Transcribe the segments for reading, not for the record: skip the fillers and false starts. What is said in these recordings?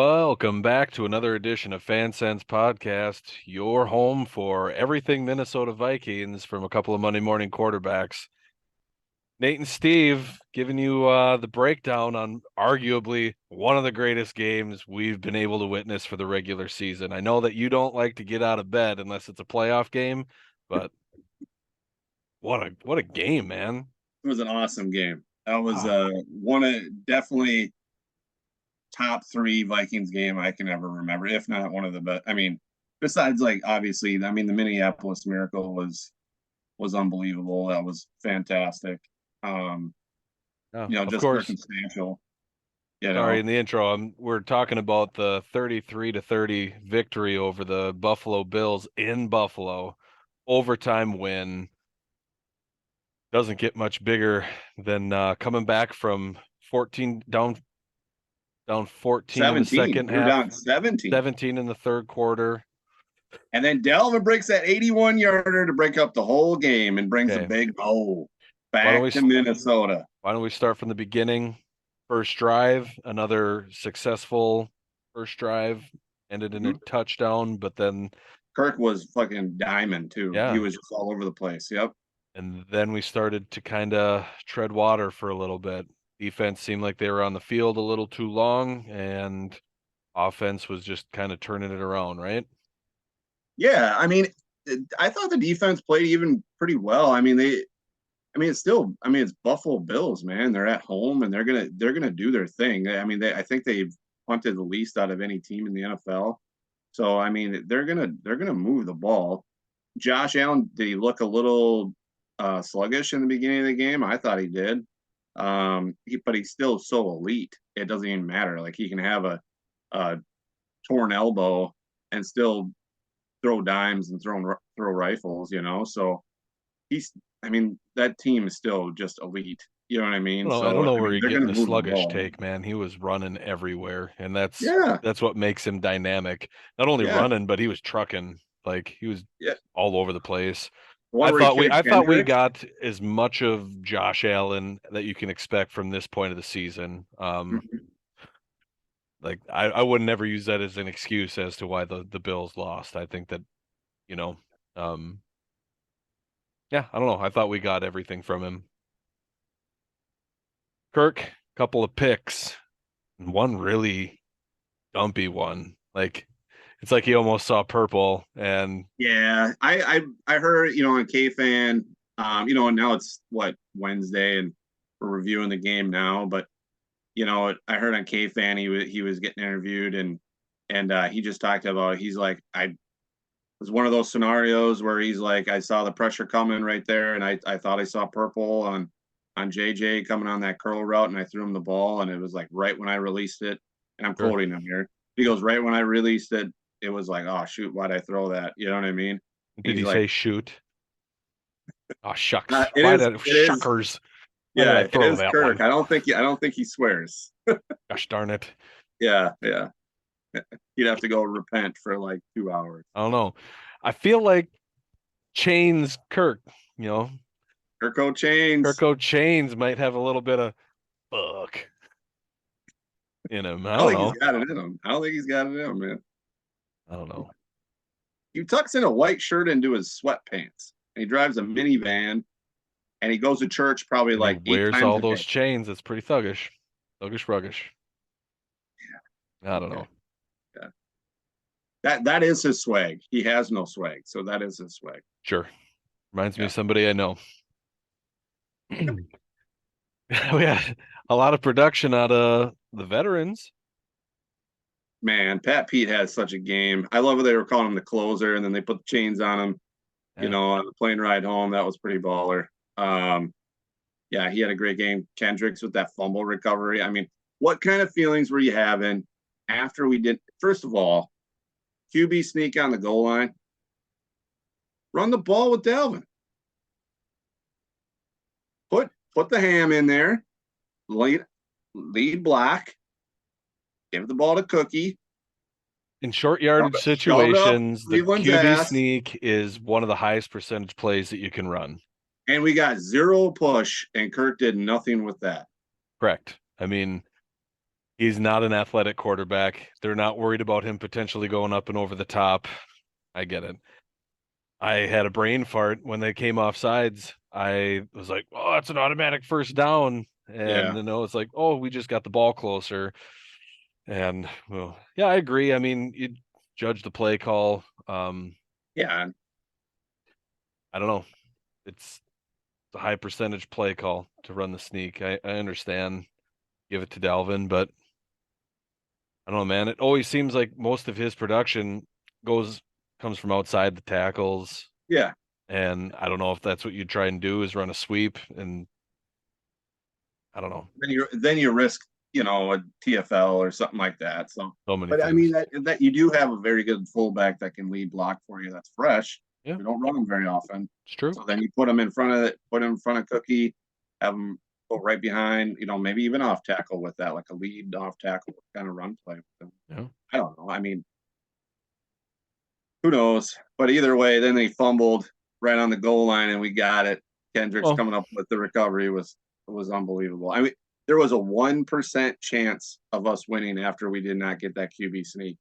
Welcome back to another edition of FanSense Podcast, your home for everything Minnesota Vikings from a couple of Monday morning quarterbacks. Nate and Steve giving you the breakdown on arguably one of the greatest games we've been able to witness for the regular season. I know that you don't like to get out of bed unless it's a playoff game, but what a game, man. It was an awesome game. That was Ah, one of definitely top three Vikings game I can ever remember, if not one of the best. I mean, besides like obviously, I mean the Minneapolis Miracle was unbelievable. That was fantastic. Um, yeah, of just course. circumstantial. You Sorry, know, in the intro, we're talking about the 33-30 victory over the Buffalo Bills in Buffalo. Overtime win. Doesn't get much bigger than coming back from 14 down 14 in the 17. second We were half, down 17, 17 in the third quarter. and then Delvin breaks that 81 yarder to break up the whole game and brings a Okay, big goal why don't we back to Minnesota. why don't we start from the beginning? First drive, another successful first drive, ended in a Mhm. touchdown, but then Kirk was fucking diamond too. He yeah, was just all over the place. Yep. and then we started to kind of tread water for a little bit. Defense seemed like they were on the field a little too long, and offense was just kind of turning it around, right? Yeah, I mean, I thought the defense played even pretty well. I mean, it's still, I mean, it's Buffalo Bills, man. They're at home and they're gonna do their thing. I mean, I think they've punted the least out of any team in the NFL. So I mean, they're gonna move the ball. Josh Allen, did he look a little sluggish in the beginning of the game? I thought he did. But he's still so elite. It doesn't even matter. Like he can have a torn elbow and still throw dimes and throw rifles, you know. So he's, I mean, that team is still just elite. You know what I mean? I don't So know I where mean, you're they're getting going to the move the sluggish ball. take, man. He was running everywhere, and Yeah, that's what makes him dynamic. Not only yeah, running, but he was trucking. Like he was yeah. all over the place. The one where he carried I thought we Kendricks. got as much of Josh Allen that you can expect from this point of the season. Mhm. Like I would never use that as an excuse as to why the Bills lost. I think that, you know, um, yeah, I don't know. I thought we got everything from him. Kirk, couple of picks, and one really dumpy one. Like it's like he almost saw purple and Yeah, I heard on KFan, and now it's what Wednesday, and we're reviewing the game now. But I heard on KFan he was getting interviewed, and he just talked about he's like I was one of those scenarios where he's like, I saw the pressure coming right there, and I thought I saw purple on JJ coming on that curl route, and I threw him the ball, and it was like right when I released it, and I'm sure. quoting him here. He goes, right when I released it, it was like, oh shoot, why'd I throw that? You know what I mean? Did He's he like, say shoot? Oh shucks. it Why is, did it is, shuckers? Why did yeah, I it throw is that Kirk. one? I don't think he swears. Gosh darn it. Yeah, yeah. He'd have to go repent for like 2 hours. I don't know. I feel like Chains Kirk, you know, Kirko Chains. Kirko Chains might have a little bit of fuck in him. I I don't don't think he's know. got it in him. I don't think he's got it in him, man. I don't know. He tucks in a white shirt into his sweatpants. And he drives a minivan and he goes to church probably And he like eight wears times all a those day. chains. It's pretty thuggish. Thuggish ruggish. I don't Okay. know. Yeah. That is his swag. He has no swag. So that is his swag. Sure. Reminds me Yeah. of somebody I know. We had a lot of production out of the veterans. Man, Pat Pete has such a game. I love how they were calling him the closer and then they put the chains on him, Yeah. on the plane ride home. That was pretty baller. Um, yeah, he had a great game. Kendricks with that fumble recovery. I mean, what kind of feelings were you having after we did? First of all, QB sneak on the goal line, run the ball with Dalvin. Put the ham in there, lead block, give the ball to Cookie, In short yardage shove it up situations, the Cleveland's QB ass, sneak is one of the highest percentage plays that you can run. and we got zero push, and Kirk did nothing with that. Correct. I mean, He's not an athletic quarterback. They're not worried about him potentially going up and over the top. I get it. I had a brain fart when they came off sides. I was like, "Oh, it's an automatic first down," and Yeah, then it's like, "Oh, we just got the ball closer." And well, yeah, I agree. I mean, you judge the play call. yeah, I don't know. It's a high percentage play call to run the sneak. I understand. Give it to Dalvin, but I don't know, man. It always seems like most of his production goes comes from outside the tackles, yeah. and I don't know if that's what you try and do is run a sweep, and I don't know. Then you risk, a TFL or something like that. So, So many but I mean things. that you do have a very good fullback that can lead block for you. That's fresh. Yeah, We don't run them very often. it's true. So then you put them in front of it, put him in front of Cookie, have him go right behind. Maybe even off tackle with that, like a lead off tackle kind of run play with them. Yeah. I don't know. I mean, who knows? But either way, then they fumbled right on the goal line, and we got it. Kendricks Well, coming up with the recovery was unbelievable. I mean, there was a 1% chance of us winning after we did not get that QB sneak,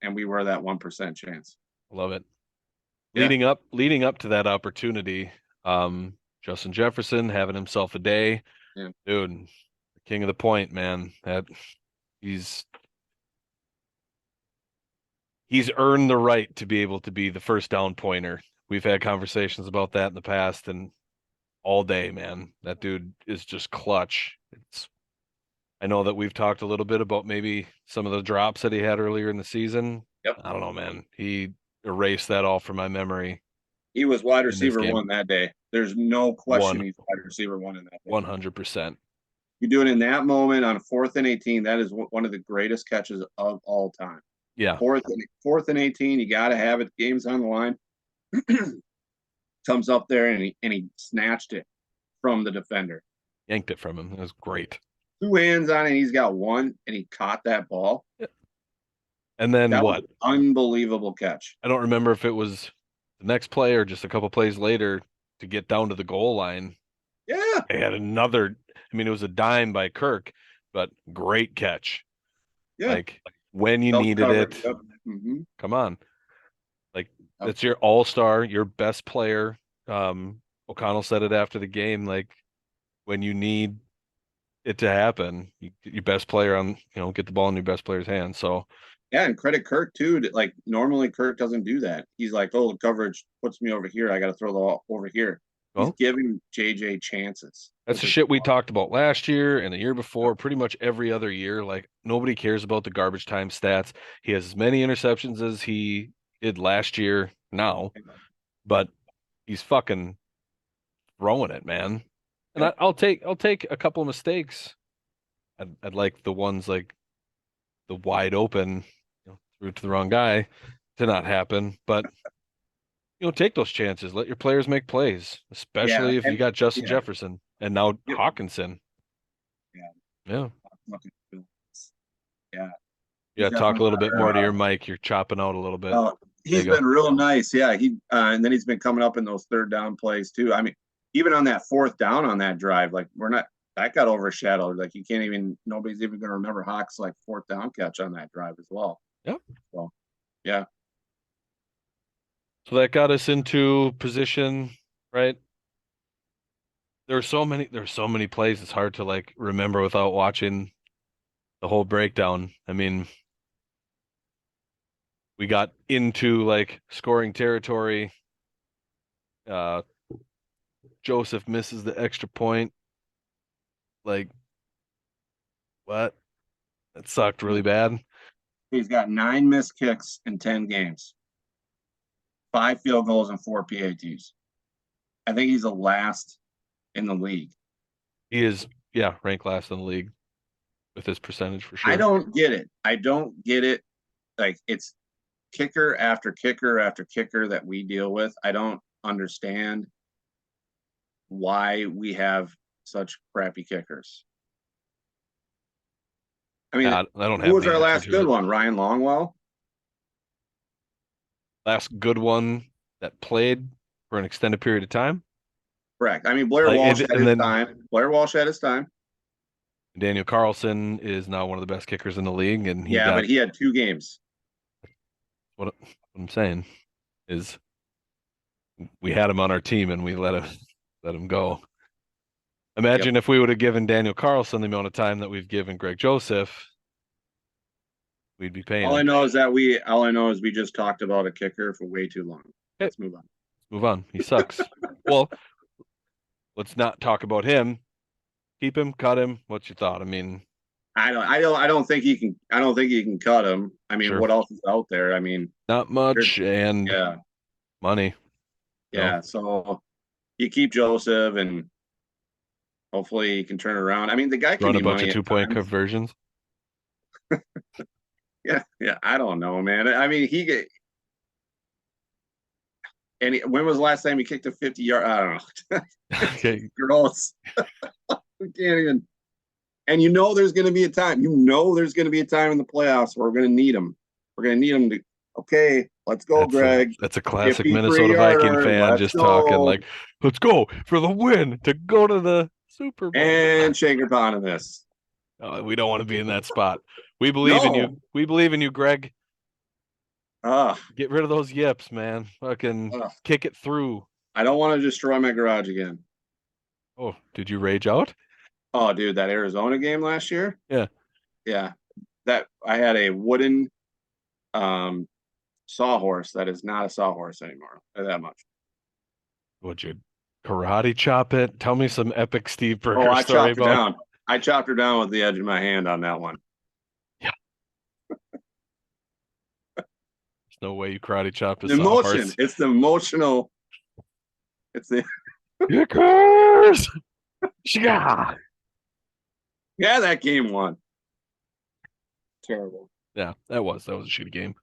and we were that 1% chance. love it. Yeah, Leading up to that opportunity, Justin Jefferson having himself a day, yeah, dude, king of the point, man. That he's he's earned the right to be able to be the first down pointer. We've had conversations about that in the past and all day, man. That dude is just clutch. I know that we've talked a little bit about maybe some of the drops that he had earlier in the season. yep. I don't know, man. He erased that all from my memory He was wide in this receiver game. one that day. There's no question One, he's wide receiver one in that day. 100%. You do it in that moment on 4th and 18. That is one of the greatest catches of all time. Yeah, Fourth and 18. You got to have it. Game's on the line. Comes up there and he snatched it from the defender. yanked it from him. It was great. Two hands on it. He's got one, and he caught that ball. And then That was what? an unbelievable catch. I don't remember if it was the next play or just a couple plays later to get down to the goal line. Yeah, They had another, I mean, it was a dime by Kirk, but great catch. yeah. Like when you Double needed coverage. it, Yep. Mm-hmm. come on. Like Yep. that's your all-star, your best player. O'Connell said it after the game, like when you need it to happen, you get your best player on, get the ball in your best player's hands. So, Yeah, and credit Kirk too. Like normally Kirk doesn't do that. He's like, oh, the coverage puts me over here. I got to throw the ball over here. He's well, giving JJ chances, that's which the is shit we awesome. talked about last year and the year before, pretty much every other year. Like nobody cares about the garbage time stats. He has as many interceptions as he did last year now, but he's fucking throwing it, man. And Yep. I'll take a couple of mistakes. I'd like the ones like the wide open, threw it to the wrong guy to not happen. But take those chances. Let your players make plays, Yeah, especially if you and got Justin yeah, Jefferson and now yep, Hawkinson. yeah. Yeah. Yeah, Yeah, he's talk a definitely little bit more to our your mic. You're chopping out a little bit. Oh, There you he's go. been real nice. Yeah, he and then he's been coming up in those third down plays too. I mean, even on that fourth down on that drive, like we're not that got overshadowed. Like you can't even nobody's even going to remember Hawk's like fourth down catch on that drive as well. Yep. So yeah, So that got us into position, right? There are so many plays. It's hard to like remember without watching the whole breakdown. I mean, we got into like scoring territory. Uh, Joseph misses the extra point. Like, what? That sucked really bad. he's got 9 missed kicks in 10 games, 5 field goals and 4 PATs. I think he's the last in the league. He is, yeah, ranked last in the league with his percentage for I sure. don't get it. I don't get it. Like it's kicker after kicker after kicker that we deal with. I don't understand why we have such crappy kickers. I mean, Yeah, I don't who have was the our answer last to good it. one? Ryan Longwell? Last good one that played for an extended period of time. Correct. I mean, Blair Like, Walsh and, had and his then time. Blair Walsh had his time. Daniel Carlson is now one of the best kickers in the league, and he Yeah, got but he had 2 games. what I'm saying is we had him on our team and we let him go. Yep. Imagine if we would have given Daniel Carlson the amount of time that we've given Greg Joseph, we'd be paying All I him. know is all I know is we just talked about a kicker for way too long. Okay, Let's move on. move on. He sucks. Well, let's not talk about him. Keep him, cut him. What's your thought? I mean, I don't think he can. I don't think he can cut him. I mean, sure, what else is out there? I mean, not there's much and yeah, money, you know, yeah. So you keep Joseph, and hopefully he can turn it around. I mean, the guy can run a be bunch of money at 2 point times. conversions. Yeah, yeah. I don't know, man. I mean, when was the last time he kicked a 50-yard? I don't know. Okay, Gross. We can't even. And you know there's going to be a time. You know there's going to be a time in the playoffs where we're going to need him. We're going to need him to. Okay, let's go, that's a Greg. that's a classic 53 Minnesota Viking yarder. fan Let's just talking go. like, let's go for the win to go to the Super Bowl. And Shankerponymous. We don't want to be in that spot. We believe in you. No. We believe in you, Greg. Uh, Get rid of those yips, man. Fucking uh, kick it through. I don't want to destroy my garage again. Oh, did you rage out? Oh, dude, that Arizona game last year. Yeah. Yeah, that I had a wooden um, sawhorse that is not a sawhorse anymore. That much. Would you karate chop it? Tell me some epic Steve Oh, Burger I story chopped her about. down. I chopped her down with the edge of my hand on that one. Yeah, there's no way you karate chopped a The emotion. sawhorse. It's the emotional. It's the Kickers! Yeah. yeah. That game won. Terrible. Yeah, that was a shitty game.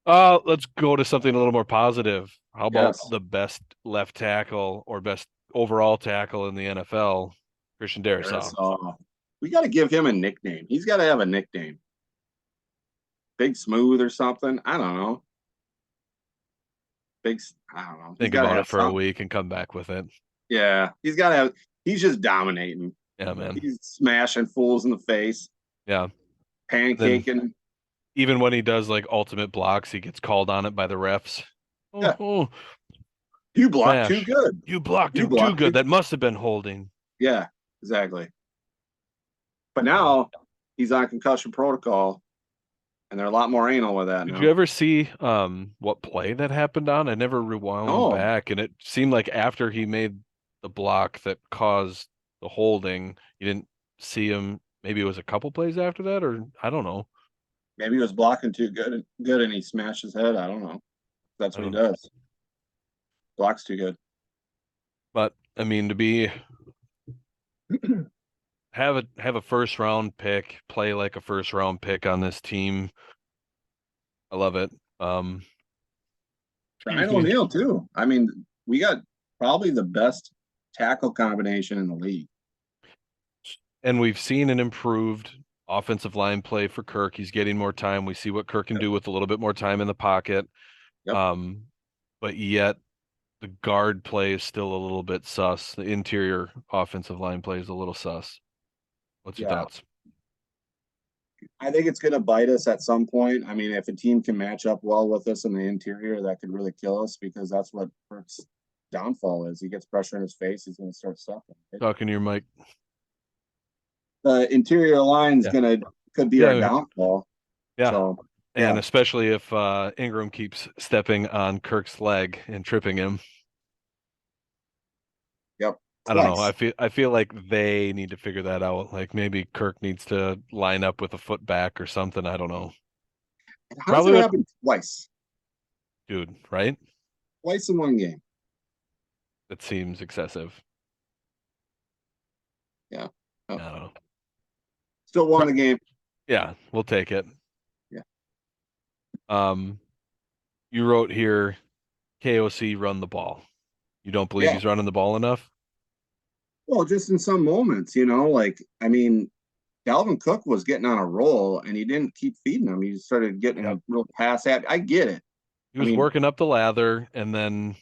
Let's go to something a little more positive. How about Yes. the best left tackle or best overall tackle in the NFL, Christian Darrisaw? We got to give him a nickname. He's got to have a nickname. Big Smooth or something. I don't know. Big. I don't know. He's Think got to about it have for a something. week and come back with it. Yeah. He's got to have. He's just dominating. Yeah, man. He's smashing fools in the face, Yeah. Then pancaking. even when he does like ultimate blocks, he gets called on it by the refs. Oh, Yeah. oh, You block too smash. good. You blocked You him too block good. too. That must have been holding. Yeah. Exactly. But Um, now he's on concussion protocol, and they're a lot more anal with that did you now. ever see what play that happened on? I never rewound No, back, and it seemed like after he made the block that caused the holding, you didn't see him. Maybe it was a couple plays after that, or I don't know. maybe he was blocking too good, and he smashed his head. I don't know. That's I what he don't. does. Blocks too good. But I mean, to be have a first round pick, play like a first round pick on this team. I love it. Excuse Brian me. O'Neill too. I mean, we got probably the best tackle combination in the league. And we've seen an improved offensive line play for Kirk. He's getting more time. We see what Kirk can Yep. do with a little bit more time in the pocket. Yep. Um, but yet the guard play is still a little bit sus. The interior offensive line play is a little sus. What's your Yeah. thoughts? I think it's going to bite us at some point. I mean, if a team can match up well with us in the interior, that could really kill us because that's what Kirk's downfall is. He gets pressure in his face, he's going to start sucking. Talking to your mic. The interior line is Yeah. could be our Yeah. downfall. Yeah. So And yeah, especially if Ingram keeps stepping on Kirk's leg and tripping him. yep, I don't know. twice. I feel like they need to figure that out. Like maybe Kirk needs to line up with a foot back or something. I don't know. How does Probably it what, happen twice? dude, right? Twice in one game. That seems excessive. Yeah. I Oh. don't know. Still won the game. Yeah, we'll take it. Yeah. Um, you wrote here, KOC run the ball. You don't believe Yeah. he's running the ball enough? Well, just in some moments, like I mean, Dalvin Cook was getting on a roll and he didn't keep feeding him. He started Yep. getting real pass happy. I get it. He I was mean, working up the lather and then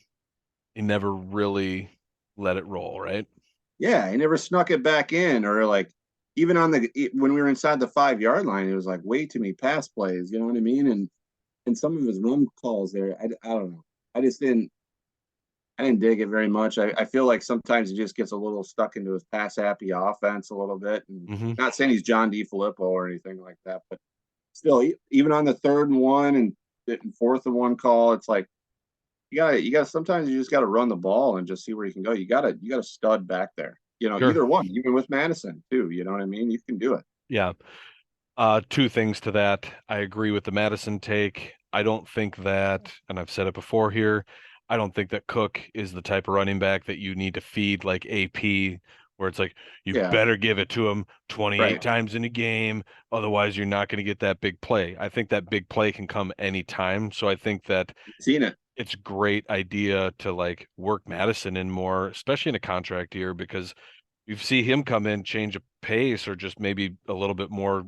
he never really let it roll, right? yeah, he never snuck it back in or like even on the when we were inside the 5 yard line, it was like way too many pass plays. You know what I mean? And some of his run calls there, I don't know. I just didn't dig it very much. I feel like sometimes he just gets a little stuck into his pass happy offense a little bit. And Hmm. not saying he's John D. Filippo or anything like that, but still, even on the 3rd and 1 and 4th and 1 call, it's like you gotta sometimes you just gotta run the ball and just see where you can go. You gotta stud back there. Sure. Either one, even with Madison too. You know what I mean? You can do it. Yeah. Two things to that. I agree with the Madison take. I don't think that, and I've said it before here, I don't think that Cook is the type of running back that you need to feed like AP, where it's like, you Yeah, better give it to him 28 right. times in a game. Otherwise, you're not going to get that big play. I think that big play can come anytime. So I think that Seen it. it's a great idea to like work Madison in more, especially in a contract year, because you see him come in, change a pace, or just maybe a little bit more.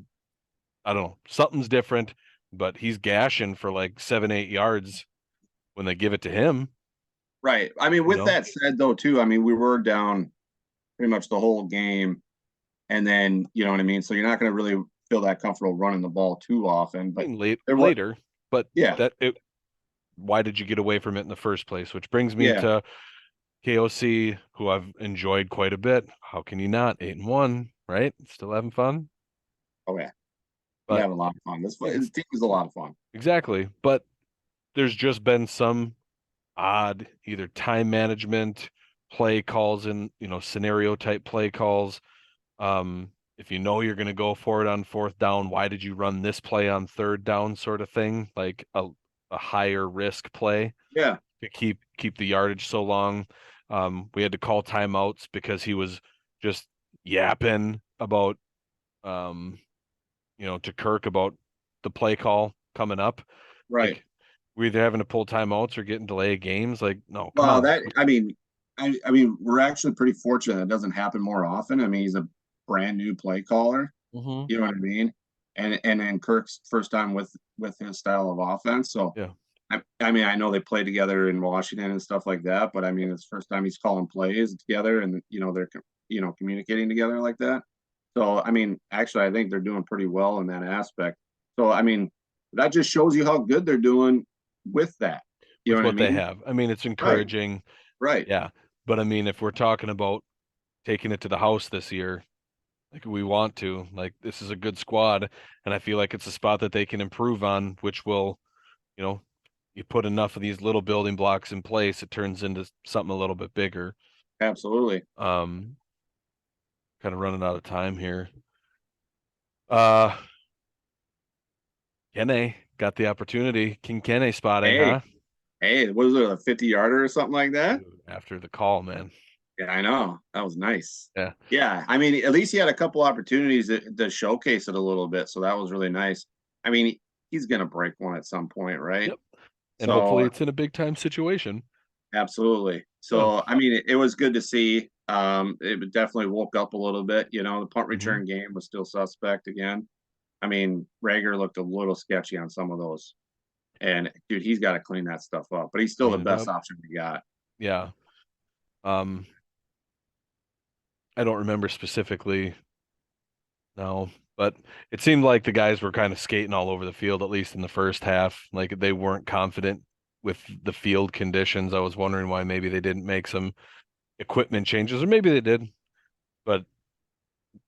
I don't know, something's different, but he's gashing for like 7, 8 yards when they give it to him, Right. I mean, you with know? that said, though, too, I mean, we were down pretty much the whole game, and then you know what I mean. So you're not going to really feel that comfortable running the ball too often. I But mean, there were, later, but yeah, that it, why did you get away from it in the first place? Which brings me yeah, to KOC, who I've enjoyed quite a bit. How can you not? 8-1, right? Still having fun, oh yeah, you but have a lot of fun. ex This team is a lot of fun. exactly. But there's just been some odd either time management, play calls, and scenario type play calls. If you know you're going to go for it on 4th down, why did you run this play on 3rd down, sort of thing? Like a higher risk play Yeah, to keep the yardage so long. We had to call timeouts because he was just yapping about um, to Kirk about the play call coming up. right. Like, we're either having to pull timeouts or getting delay games. Like, no, come Well, on. that I mean, we're actually pretty fortunate that doesn't happen more often. I mean, he's a brand new play caller. Hmm. You know what I mean? And then Kirk's first time with his style of offense. So Yeah. I mean, I know they play together in Washington and stuff like that, but I mean, it's the first time he's calling plays together, and they're communicating together like that. So I mean, actually, I think they're doing pretty well in that aspect. So I mean, that just shows you how good they're doing with that. You know With what I what they mean? have. I mean, it's Right, encouraging. right. Yeah. But I mean, if we're talking about taking it to the house this year, like we want to, like this is a good squad, and I feel like it's a spot that they can improve on, which will, you know, you put enough of these little building blocks in place, it turns into something a little bit bigger. Absolutely. Um, Kind of running out of time here. Uh, Kene got the opportunity. King Kene spotting, Hey, huh? hey, was it a 50 yarder or something like that? Dude, after the call, man. Yeah, I know. That was nice. Yeah. Yeah, I mean, at least he had a couple opportunities to showcase it a little bit, so that was really nice. I mean, he's gonna break one at some point, right? Yep. And hopefully So it's in a big time situation. absolutely. Yeah. So I mean, it was good to see. It definitely woke up a little bit. The punt Hmm. return game was still suspect again. I mean, Rager looked a little sketchy on some of those, and dude, he's got to clean that stuff up. But he's still the Clean it best up. option we got. Yeah. Um, I don't remember specifically now, but it seemed like the guys were kind of skating all over the field, at least in the first half. Like they weren't confident with the field conditions. I was wondering why maybe they didn't make some equipment changes, or maybe they did, but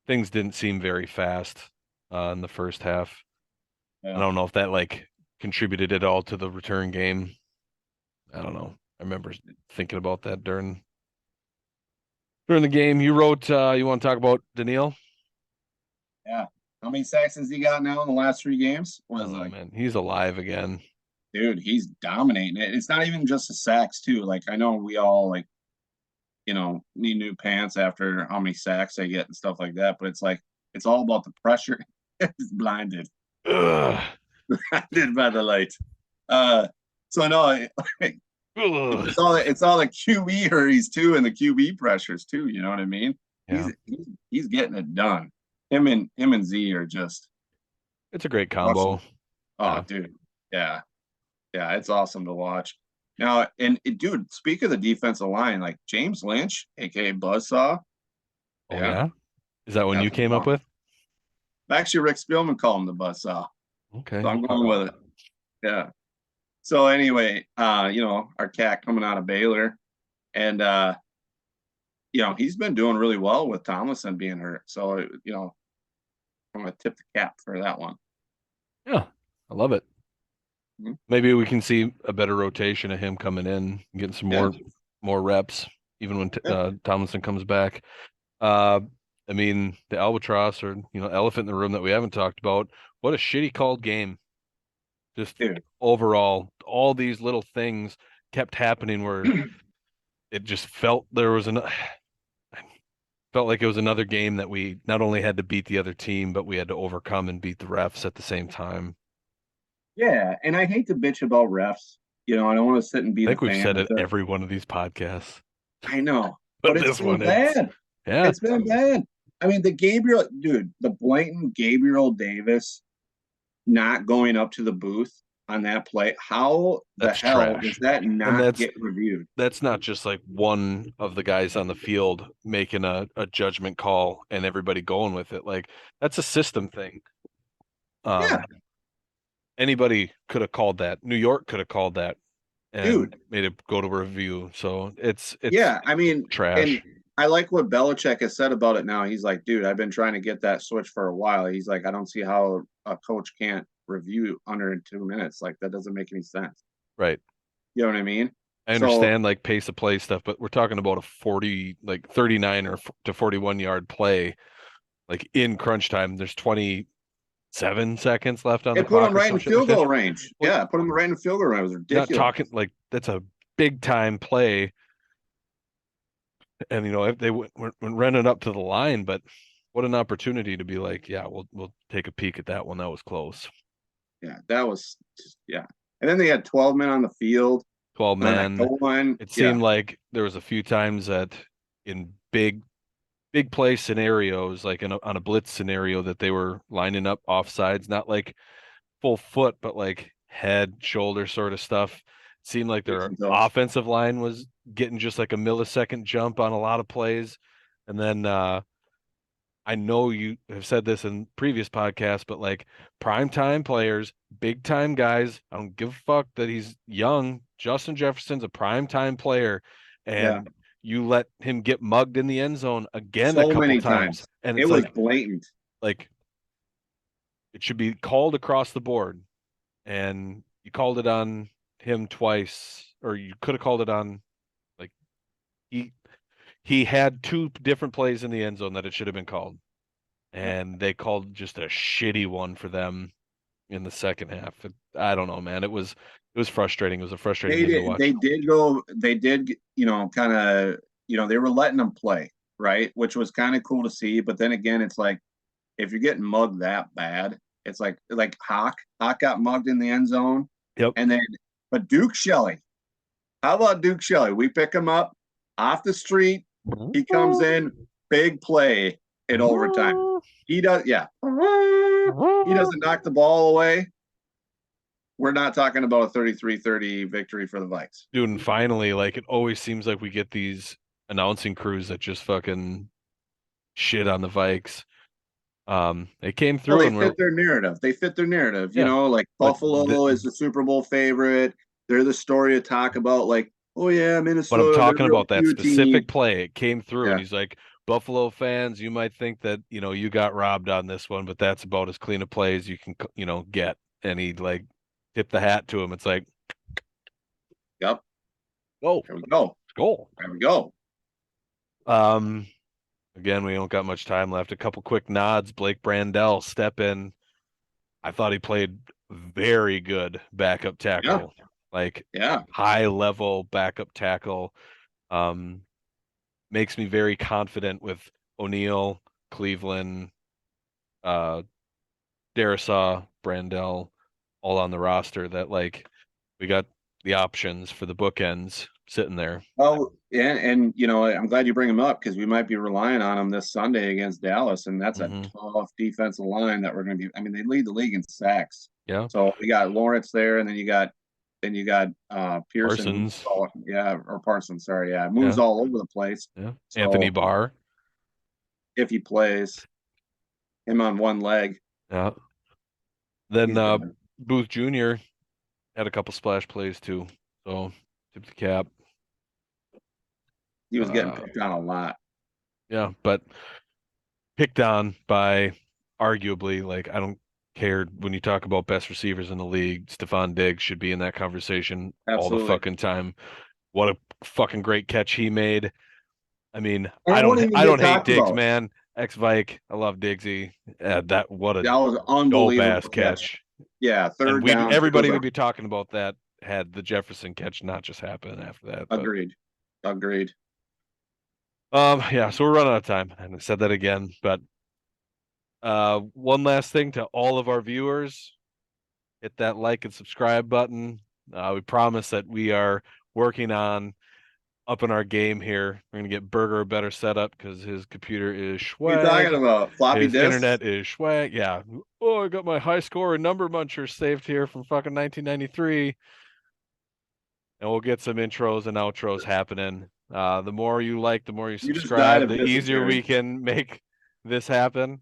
things didn't seem very fast in the first half. I Yeah. don't know if that like contributed at all to the return game. I don't know. I remember thinking about that during the game. You wrote you want to talk about Daniil? Yeah. How many sacks has he got now in the last 3 games? I Was don't know, like, man. He's alive again. dude, he's dominating it. It's not even just the sacks too. Like I know we all like, need new pants after how many sacks they get and stuff like that, but it's like it's all about the pressure. It's blinded. Ugh, Blinded by the light. Uh so no, ugh. it's all the QB hurries too and the QB pressures too, you know what I mean? Yeah, He's getting it done. Him and Z are just it's a great crushing. combo. Oh, Yeah. dude. Yeah. Yeah, it's awesome to watch. Now, and dude, speak of the defensive line, like James Lynch, aka Buzzsaw. Oh Yeah, yeah. Is that when that you was came up fun. with? Actually, Rick Spielman called him the buzzsaw. Okay. So I'm going with it. Yeah. So anyway, our cat coming out of Baylor, and he's been doing really well with Tomlinson being hurt. So I'm gonna tip the cap for that one. Yeah, I love it. Mhm. Maybe we can see a better rotation of him coming in, getting some Yeah. more reps, even when Yeah. Tomlinson comes back. Uh, I mean, the albatross or elephant in the room that we haven't talked about. What a shitty called game. Just Dude. overall, all these little things kept happening where it just felt like it was another game that we not only had to beat the other team, but we had to overcome and beat the refs at the same time. Yeah, and I hate to bitch about refs. I don't want to sit and be I the think we've fan said of it it. every one of these podcasts, I know, but but it's this been one, it's bad. yeah, It's been bad. I mean, the blatant Gabriel Davis not going up to the booth on that play. How the that's hell does trash. that And not get reviewed? that's not just like one of the guys on the field making a judgment call and everybody going with it. Like that's a system thing. Yeah, Um, Anybody could have called that. New York could have called that and dude. made it go to review. So it's Yeah, I mean, and trash. I like what Belichick has said about it now. He's like, dude, I've been trying to get that switch for a while. He's like, I don't see how a coach can't review under 2 minutes. Like, that doesn't make any sense. Right. You know what I mean? I So understand like pace of play stuff, but we're talking about a 40, like 39 or to 41 yard play, like in crunch time. There's 27 seconds left on the it put clock him or right some in shit like field that. goal range. Well, Yeah, put him right in field goal range. It was not ridiculous. talking like that's a big time play. And if they went running up to the line, but what an opportunity to be like, yeah, we'll take a peek at that one. That was close. Yeah, that was yeah. And then they had 12 men on the field 12 on that men. goal line. It Yeah, seemed like there was a few times that in big play scenarios, like on a blitz scenario, that they were lining up offsides, not like full foot, but like head, shoulder sort of stuff. It seemed like sticks their and toes. offensive line was getting just like a millisecond jump on a lot of plays. And then I know you have said this in previous podcasts, but like prime time players, big time guys, I don't give a fuck that he's young. Justin Jefferson's a prime time player, Yeah, and you let him get mugged in the end zone again a so couple many times, times. and It it's was like blatant. like it should be called across the board, and you called it on him twice, or you could have called it on like he he had two different plays in the end zone that it should have been called, and they called just a shitty one for them in the second half. I don't know, man. It was frustrating. It was a frustrating They game to did. watch. They did go. They did. Kind of. They were letting them play, right, which was kind of cool to see. But then again, it's like if you're getting mugged that bad, it's like Hawk. Hawk got mugged in the end zone, Yep. and then but Duke Shelley. How about Duke Shelley? We pick him up off the street. He comes in, big play in overtime. He does, yeah. He doesn't knock the ball away. We're not talking about a 33-30 victory for the Vikes. Dude, and finally, like it always seems like we get these announcing crews that just fucking shit on the Vikes. They came Well, through they and we're fit their narrative. They fit their narrative. yeah, Like but Buffalo is the Super Bowl favorite. They're the story to talk about. Like, oh yeah, but I'm Minnesota, they're talking a real about that cute team. specific play. It came through and Yeah, he's like, Buffalo fans, you might think that, you got robbed on this one, but that's about as clean a play as you can, get. And he like tipped the hat to him. It's like, yep. go, There we go. go. There we go. Um, Again, we don't got much time left. A couple quick nods. Blake Brandell step in. I thought he played very good backup Yeah, tackle, like yeah. high level backup tackle. Um, Makes me very confident with O'Neal, Cleveland, uh, Darisaw, Brandell, all on the roster. That like we got the options for the bookends sitting there. Well, and I'm glad you bring him up because we might be relying on him this Sunday against Dallas, and that's a Hmm. tough defensive line that we're going to be. I mean, they lead the league in sacks. Yeah, So we got Lawrence there, and then you got Pearson, who, Parsons. yeah, or Parsons, sorry, yeah, moves Yeah, all over the place. yeah. Anthony So Barr. if he plays, him on one leg. Yeah. Then He's done. Booth Jr. had a couple splash plays too. So tip the cap. He was getting Uh, picked on a lot. yeah, but picked on by arguably, like, I don't care when you talk about best receivers in the league. Stephon Diggs should be in that conversation all the Absolutely. fucking time. What a fucking great catch he made. I mean, And it wouldn't even I get don't hate talked Diggs, about. man. Ex-Vike, I love Diggsy. That what a That was an dope ass unbelievable catch. catch. Yeah, And third we down. It was everybody a would be talking about that had the Jefferson catch not just happened after that. But agreed. Agreed. yeah, so we're running out of time. And I said that again, but one last thing to all of our viewers, hit that like and subscribe button. We promise that we are working on upping our game here. We're gonna get Burger a better setup because his computer is You talking swag. about floppy His disks? internet is swag. Yeah. Oh, I got my high score and number muncher saved here from fucking 1993. And we'll get some intros and outros happening. The more you like, the more you You just died subscribe, of the easier we dysentery. can make this happen.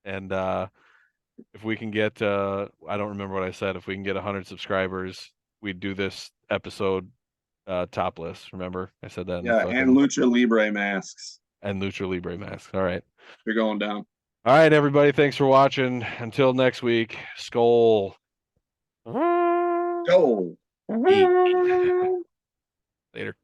And if we can get I don't remember what I said, if we can get 100 subscribers, we'd do this episode topless. Remember? I said that in the Yeah, and fucking lucha libre masks. and Lucha Libre mask. All right. You're going down. All right, everybody. Thanks for watching. Until next week, Skull. Go. Eat. Later.